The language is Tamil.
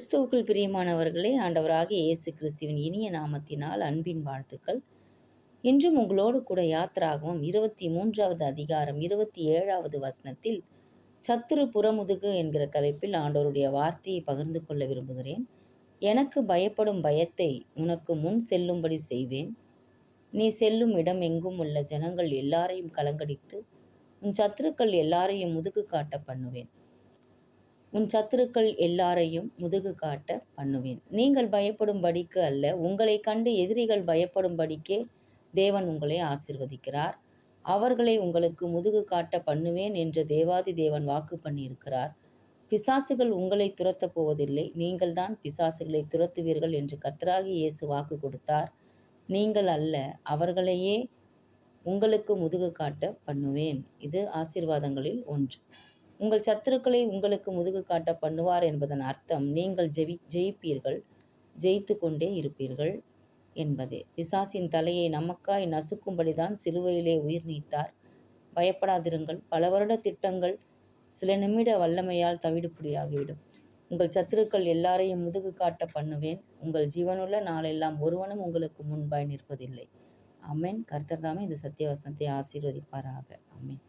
கிறிஸ்துவுக்குள் பிரியமானவர்களே, ஆண்டவராகிய இயேசு கிறிஸ்துவின் இனிய நாமத்தினால் அன்பின் வாழ்த்துக்கள். இன்றும் உங்களோடு கூட யாத்திராகமம் 23வது அதிகாரம் 27வது வசனத்தில் சத்துரு புறமுதுகு என்கிற தலைப்பில் ஆண்டவருடைய வார்த்தையை பகிர்ந்து கொள்ள விரும்புகிறேன். எனக்கு பயப்படும் பயத்தை உனக்கு முன் செல்லும்படி செய்வேன். நீ செல்லும் இடம் எங்கும் உள்ள ஜனங்கள் எல்லாரையும் கலங்கடித்து உன் சத்துருக்கள் எல்லாரையும் முதுகு காட்ட பண்ணுவேன். உன் சத்துருக்கள் எல்லாரையும் முதுகு காட்ட பண்ணுவேன். நீங்கள் பயப்படும்படிக்கு அல்ல, உங்களை கண்டு எதிரிகள் பயப்படும்படிக்கே தேவன் உங்களை ஆசீர்வதிக்கிறார். அவர்களை உங்களுக்கு முதுகு காட்ட பண்ணுவேன் என்று தேவாதி தேவன் வாக்கு பண்ணியிருக்கிறார். பிசாசுகள் உங்களை துரத்தப் போவதில்லை, நீங்கள் தான் பிசாசுகளை துரத்துவீர்கள் என்று கர்த்தராகிய இயேசு வாக்கு கொடுத்தார். நீங்கள் அல்ல, அவர்களையே உங்களுக்கு முதுகு காட்ட பண்ணுவேன். இது ஆசீர்வாதங்களில் ஒன்று. உங்கள் சத்துருக்களை உங்களுக்கு முதுகு காட்ட பண்ணுவார் என்பதன் அர்த்தம் நீங்கள் ஜெயிப்பீர்கள், ஜெயித்து கொண்டே இருப்பீர்கள் என்பதே. பிசாசின் தலையை நமக்காய் நசுக்கும்படிதான் சிலுவையிலே உயிர் நீத்தார். பயப்படாதிருங்கள். பல வருட திட்டங்கள் சில நிமிட வல்லமையால் தவிடுபடியாகிவிடும். உங்கள் சத்துருக்கள் எல்லாரையும் முதுகு காட்ட பண்ணுவேன். உங்கள் ஜீவனுள்ள நாளெல்லாம் ஒருவனும் உங்களுக்கு முன்பாய் நிற்பதில்லை. ஆமென். கர்த்தர் தாமே இந்த சத்திய வசனத்தை ஆசீர்வதிப்பாராக. ஆமென்.